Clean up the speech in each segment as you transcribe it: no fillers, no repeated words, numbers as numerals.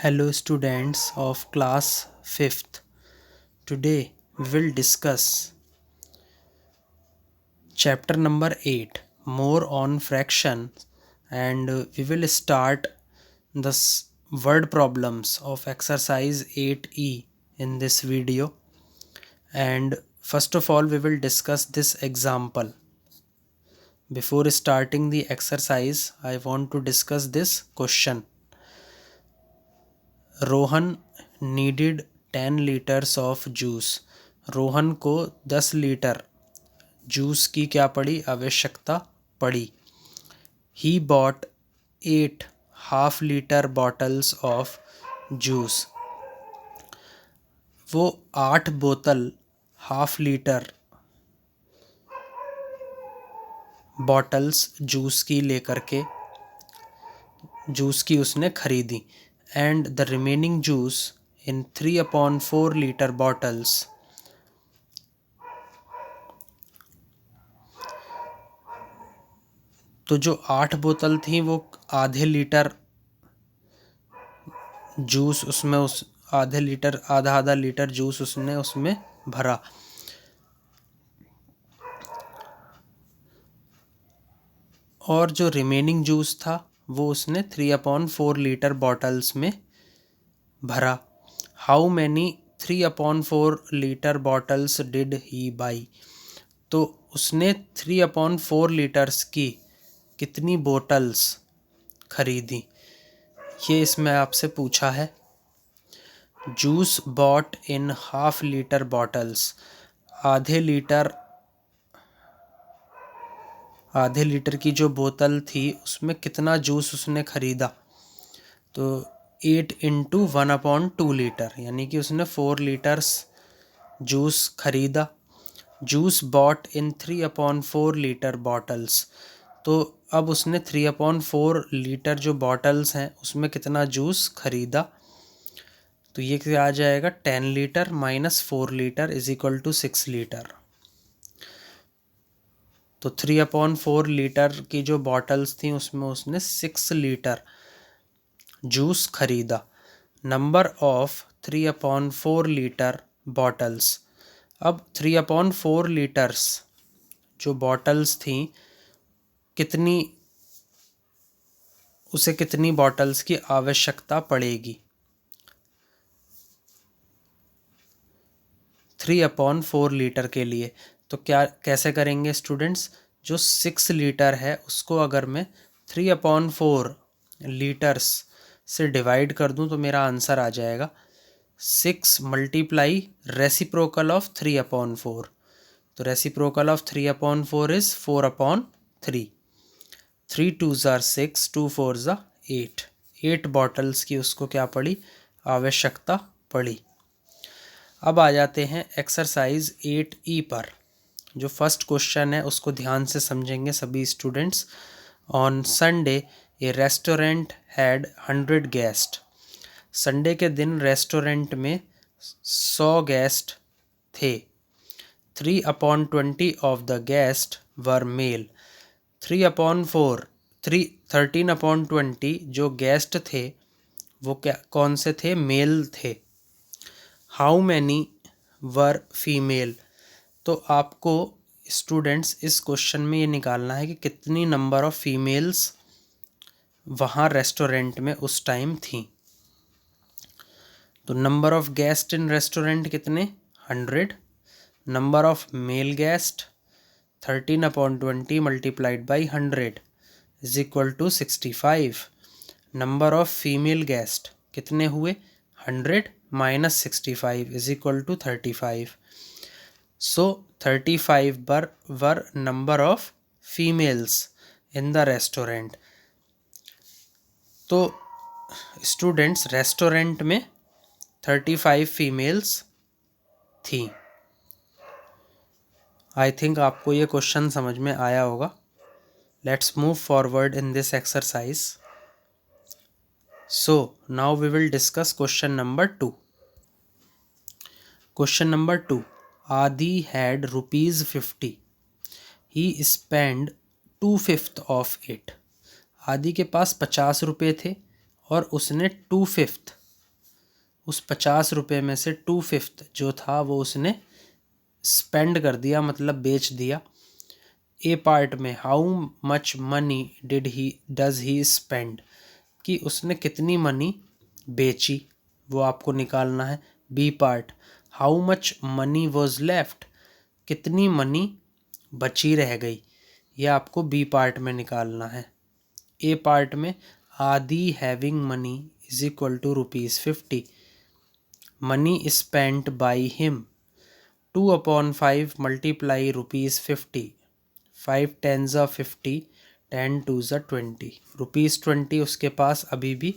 Hello students of class 5th. Today we will discuss chapter number 8 more on fractions, and we will start the word problems of exercise 8e in this video. And first of all we will discuss this example. Before starting the exercise I want to discuss this question. Rohan needed 10 litres of juice. Rohan को 10 litre juice की क्या पड़ी, आवश्यकता पड़ी। He bought 8 half litre bottles of juice. वो 8 बोतल half litre bottles juice की लेकर के जूस की उसने खरीदी। And the remaining juice in 3/4 litre bottles. तो जो 8 बोतल थी वो आधे लीटर जूस उसमें उस आधे लीटर आधा लीटर जूस उसने उसमें भरा। और जो रिमेनिंग जूस था वो उसने 3/4 लीटर बॉटल्स में भरा। How many 3/4 litre bottles did he by. तो उसने 3/4 लीटर्स की कितनी बोतल्स खरीदी, ये इसमें आपसे पूछा है। Juice bought in half litre bottles. आधे लीटर की जो बोतल थी उसमें कितना जूस उसने खरीदा, तो 8 × 1/2 लीटर, यानी कि उसने 4 लीटर्स जूस खरीदा। जूस बॉट इन 3/4 लीटर बॉटल्स। तो अब उसने 3/4 लीटर जो बॉटल्स हैं उसमें कितना जूस खरीदा, तो ये क्या आ जाएगा, 10 litre minus 4 litre is equal to 6 litre. तो 3/4 लीटर की जो बॉटल्स थी उसमें उसने 6 लीटर जूस खरीदा। Number of 3/4 litre bottles. अब 3/4 लीटर्स जो बॉटल्स थी उसे कितनी बॉटल्स की आवश्यकता पड़ेगी 3/4 लीटर के लिए। तो कैसे करेंगे स्टूडेंट्स, जो 6 लीटर है उसको अगर मैं 3/4 लीटर्स से डिवाइड कर दूं तो मेरा आंसर आ जाएगा 6 मल्टीप्लाई रेसिप्रोकल ऑफ 3/4। तो reciprocal of 3/4 is 4/3। 3 2s are 6, 2 4s are 8। 8 bottles की उसको क्या पड़ी, आवश्यकता पड़ी। अब आ जाते हैं एक्सरसाइज 8E पर। जो फर्स्ट क्वेश्चन है उसको ध्यान से समझेंगे सभी students. On Sunday a restaurant had 100 guest. Sunday के दिन रेस्टोरेंट में 100 गेस्ट थे। 3/20 of the guest were male. 13/20 जो गेस्ट थे वो कौन से थे, मेल थे। How many were female. तो आपको स्टूडेंट्स इस क्वेश्चन में ये निकालना है कि कितनी नंबर ऑफ फीमेल्स वहाँ रेस्टोरेंट में उस टाइम थी। तो number of guest in restaurant कितने, 100। Number of male guest 13/20 multiplied by 100 is equal to 65। Number of female guest कितने हुए, 100 minus 65 is equal to 35। So 35 were number of females in the restaurant. तो students restaurant में 35 females थी। I think आपको ये question समझ में आया होगा। Let's move forward in this exercise. So now we will discuss question number 2. Question number 2. Adi had ₹50. He spent 2/5 of it. आदि के पास 50 रुपये थे और उसने 2/5 उस 50 रुपये में से 2/5 जो था वो उसने स्पेंड कर दिया, मतलब बेच दिया। ए पार्ट में how much money does he spend, कि उसने कितनी मनी बेची वो आपको निकालना है। B part, how much money was left, कितनी मनी बची रह गई, ये आपको बी पार्ट में निकालना है। ए पार्ट में Adi having money is equal to ₹50, money spent by him 2/5 multiply ₹50, 5 10s are 50, 10 2s are 20, ₹20 उसके पास अभी भी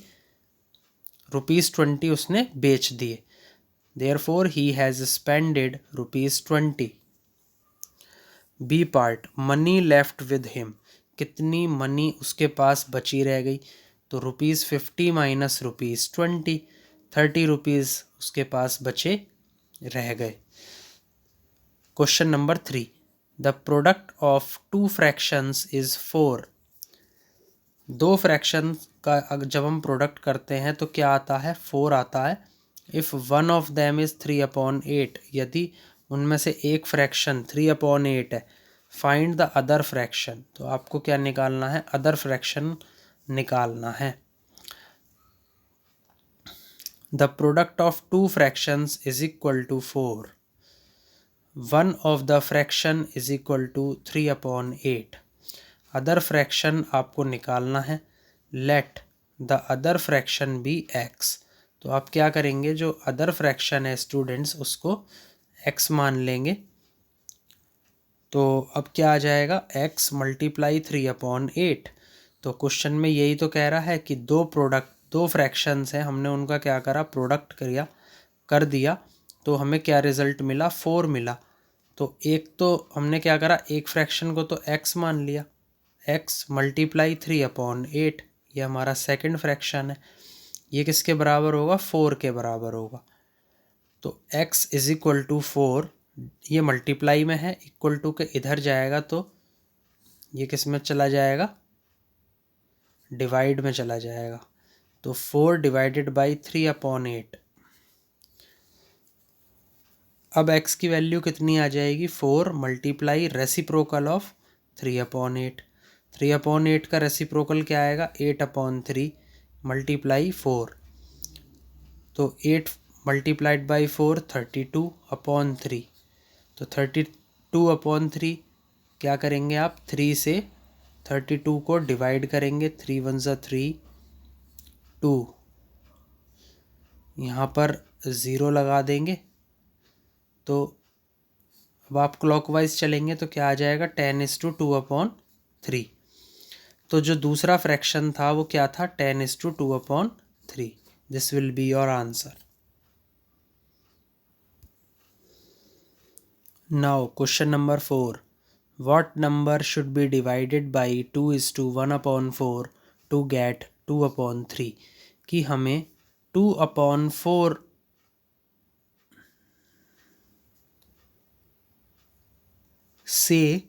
₹20 उसने बेच दिए, therefore he has spended ₹20। B part, money left with him, कितनी मनी उसके पास बची रह गई, तो ₹50 माइनस ₹20, ₹30 उसके पास बचे रह गए। Question number 3, the product of 2 fractions is 4। 2 fraction का जब हम प्रोडक्ट करते हैं तो क्या आता है, 4 आता है। If one of them is 3/8, यदि उनमें से एक फ्रैक्शन 3/8 है, फाइंड द अदर फ्रैक्शन, तो आपको क्या निकालना है, अदर फ्रैक्शन निकालना है। The product of 2 fractions is equal to 4, one of the fraction is equal to 3/8। Other fraction आपको निकालना है। Let the other fraction be x, तो आप क्या करेंगे, जो अदर फ्रैक्शन है स्टूडेंट्स उसको एक्स मान लेंगे। तो अब क्या आ जाएगा, x मल्टीप्लाई 3/8। तो क्वेश्चन में यही तो कह रहा है कि दो फ्रैक्शंस हैं, हमने उनका क्या करा, प्रोडक्ट कर दिया, तो हमें क्या रिज़ल्ट मिला, 4 मिला। तो एक तो हमने क्या करा, एक फ्रैक्शन को तो x मान लिया, x मल्टीप्लाई 3/8, ये हमारा सेकंड फ्रैक्शन है। ये किसके बराबर होगा, 4 के बराबर होगा। तो x इज इक्वल टू 4, ये मल्टीप्लाई में है, इक्वल टू के इधर जाएगा तो ये किस में चला जाएगा, डिवाइड में चला जाएगा। तो 4 डिवाइडेड बाई 3/8। अब x की वैल्यू कितनी आ जाएगी, 4 मल्टीप्लाई रेसिप्रोकल ऑफ 3/8। 3/8 का रेसिप्रोकल क्या आएगा, 8/3 मल्टीप्लाई 4। तो 8 मल्टीप्लाइड बाई 4 32/3। तो 32/3 क्या करेंगे आप, 3 से 32 को डिवाइड करेंगे, 3 1 ज़ा 3, 2, यहाँ पर ज़ीरो लगा देंगे। तो अब आप क्लॉकवाइज चलेंगे तो क्या आ जाएगा, 10:2/3। तो जो दूसरा फ्रैक्शन था वो क्या था, 10:2/3। This will be your answer. Now question number 4, what number should be divided by 2:1/4 to get 2/3, कि हमें 2/4 से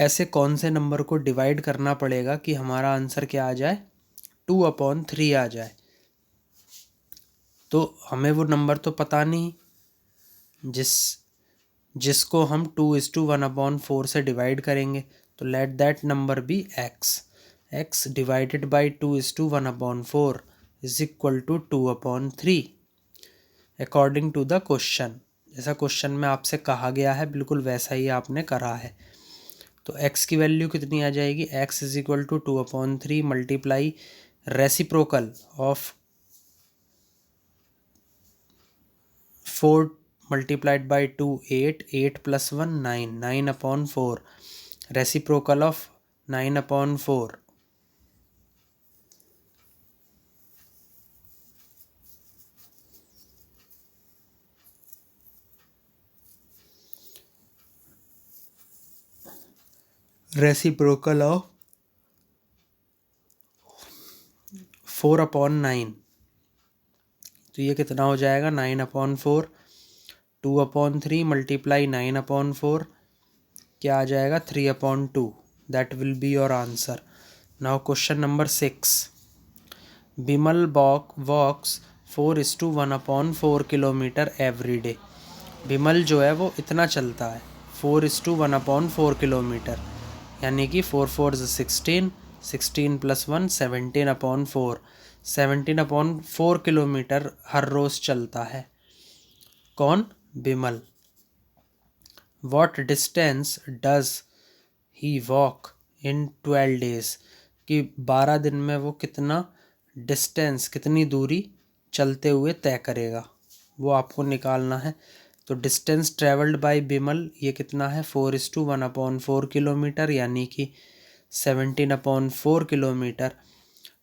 ऐसे कौन से नंबर को डिवाइड करना पड़ेगा कि हमारा आंसर क्या आ जाए, 2/3 आ जाए। तो हमें वो नंबर तो पता नहीं जिसको हम 2:1/4 से डिवाइड करेंगे। तो let that number be x divided by 2:1/4 is equal to 2/3 according to the question. जैसा क्वेश्चन में आपसे कहा गया है बिल्कुल वैसा ही आपने करा है। तो x की वैल्यू कितनी आ जाएगी, x is equal to 2/3 multiply reciprocal of 4 multiplied by 2 8, 8 + 1 9, 9/4 reciprocal of 9/4। Reciprocal of 4/9, तो ये कितना हो जाएगा, 9/4। 2/3 मल्टीप्लाई 9/4 क्या आ जाएगा, 3/2। That will be your answer. Now question number 6, Bimal walks 4:1/4 kilometre every day. Bimal जो है वो इतना चलता है 4:1/4 किलोमीटर, यानी कि 4 4 16, 16 + 1 17/4, 17/4 किलोमीटर हर रोज़ चलता है। कौन? Bimal. What distance does he walk in 12 days? कि 12 दिन में वो कितना डिस्टेंस, कितनी दूरी चलते हुए तय करेगा, वो आपको निकालना है। तो डिस्टेंस ट्रेवल्ड बाय बिमल ये कितना है 4:1/4 किलोमीटर, यानी कि 17/4 kilometre.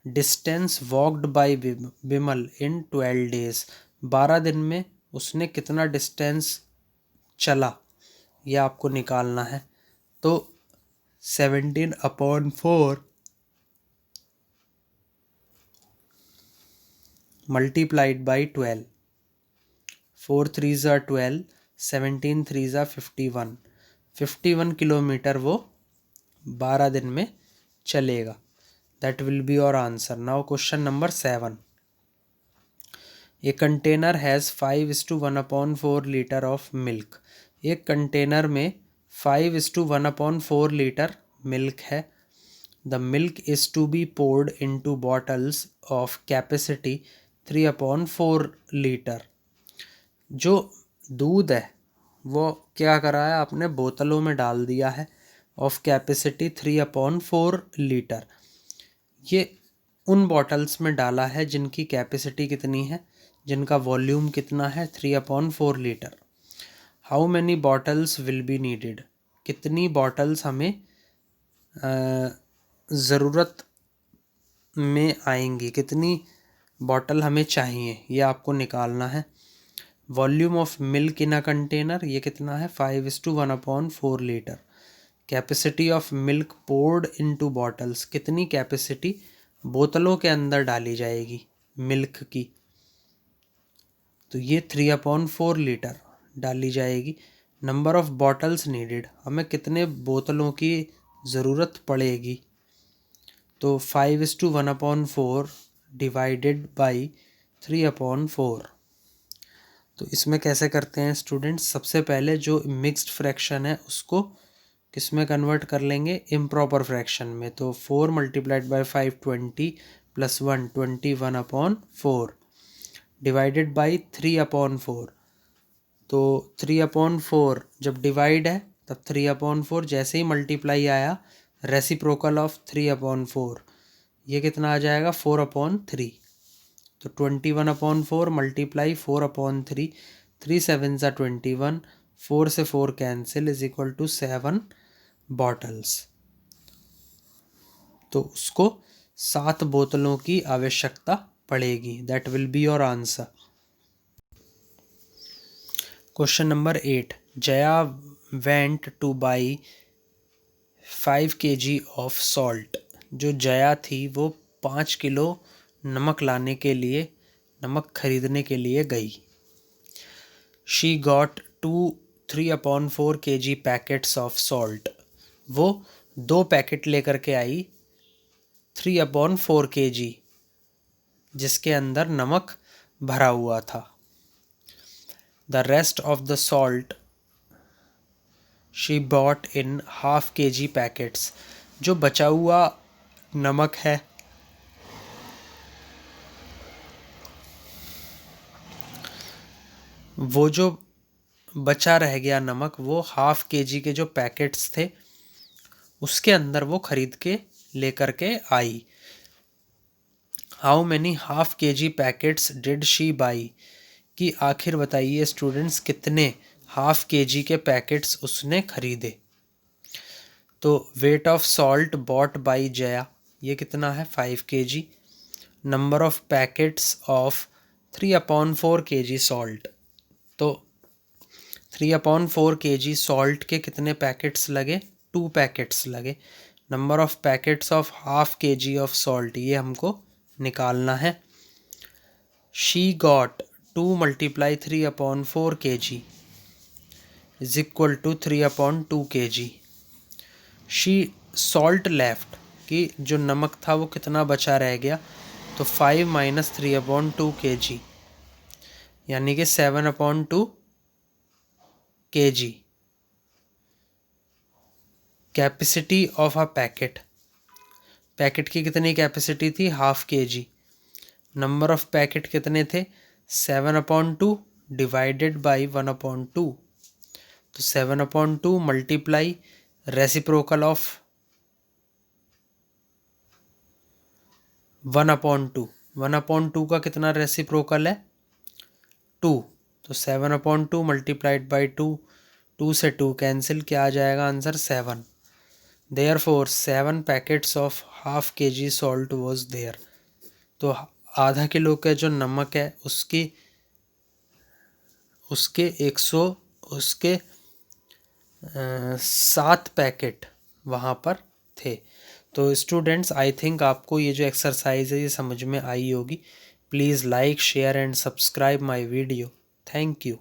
Distance walked by Bimal in 12 days, 12 दिन में उसने कितना डिस्टेंस चला, ये आपको निकालना है। तो 17/4 मल्टीप्लाइड बाई 12, 4 3 = 12, 17 3 = 51, 51 किलोमीटर वो 12 दिन में चलेगा। That will be your answer. Now question number 7। A container has 5:1/4 litre of milk. एक कंटेनर में 5:1/4 लीटर मिल्क है। The milk is to be poured into bottles of capacity 3/4 litre. जो दूध है वो क्या करा है आपने, बोतलों में डाल दिया है ऑफ कैपेसिटी 3/4 लीटर। ये उन बॉटल्स में डाला है जिनकी कैपेसिटी कितनी है, जिनका वॉल्यूम कितना है 3/4 litre. How many bottles will be needed? कितनी बॉटल्स हमें ज़रूरत में आएंगी, कितनी बॉटल हमें चाहिए, ये आपको निकालना है। Volume of milk in a container ये कितना है 5:1/4 litre. Capacity of milk poured into bottles, कितनी कैपेसिटी बोतलों के अंदर डाली जाएगी मिल्क की, तो ये 3/4 लीटर डाली जाएगी। नंबर ऑफ बॉटल्स नीडेड, हमें कितने बोतलों की ज़रूरत पड़ेगी, तो 5:1/4 डिवाइडेड बाई 3/4। तो इसमें कैसे करते हैं स्टूडेंट्स, सबसे पहले जो मिक्स्ड फ्रैक्शन है उसको किस में कन्वर्ट कर लेंगे, इम्प्रॉपर फ्रैक्शन में। तो 4 × 5 20 + 1 21/4 डिवाइडेड बाई 3/4। तो 3/4 जब डिवाइड है तब 3/4, जैसे ही मल्टीप्लाई आया रेसिप्रोकल ऑफ 3/4, ये कितना आ जाएगा 4/3। तो 21/4 मल्टीप्लाई 4/3, 3 7 = 21, 4 से 4 cancel is equal to 7 bottles. तो उसको 7 बोतलों की आवश्यकता पड़ेगी। That will be your answer. Question number 8। Jaya went to buy 5 kg of salt. जो जया थी वो 5 किलो नमक लाने के लिए, नमक खरीदने के लिए गई। She got 3/4 kg packets of salt. वो 2 पैकेट लेकर के आई 3/4 kg, जिसके अंदर नमक भरा हुआ था। The rest of the salt she bought in 1/2 kg packets. जो बचा हुआ नमक है वो जो बचा रह गया नमक, वो 1/2 kg के जो पैकेट्स थे उसके अंदर वो खरीद के लेकर के आई। How many 1/2 kg packets did she buy? कि आखिर बताइए स्टूडेंट्स कितने 1/2 kg के पैकेट्स उसने खरीदे। तो weight of salt bot by Jaya ये कितना है 5 kg। Number of packets of 3/4 kg salt, तो 3/4 kg सॉल्ट के कितने पैकेट्स लगे, 2 पैकेट्स लगे। Number of packets of 1/2 kg of salt ये हमको निकालना है। She got 2 × 3/4 kg is equal to 3/2 kg। She salt left, कि जो नमक था वो कितना बचा रह गया तो 5 माइनस 3/2 kg यानी कि 7/2 kg। Capacity of a packet, packet की कितनी कैपेसिटी थी? ½ kg। नंबर ऑफ पैकेट कितने थे? 7/2 डिवाइडेड बाई 1/2। तो 7/2 मल्टीप्लाई रेसिप्रोकल ऑफ 1/2। 1/2 का कितना रेसिप्रोकल है? 2। तो 7/2 मल्टीप्लाइड बाई 2, 2 से 2 कैंसिल, क्या आ जाएगा answer? 7। Therefore 7 packets of ½ kg salt was there. तो आधा किलो का जो नमक है उसके 7 पैकेट वहाँ पर थे। तो स्टूडेंट्स, आई थिंक आपको ये जो एक्सरसाइज है ये समझ में आई होगी। Please like, share and subscribe my video. Thank you.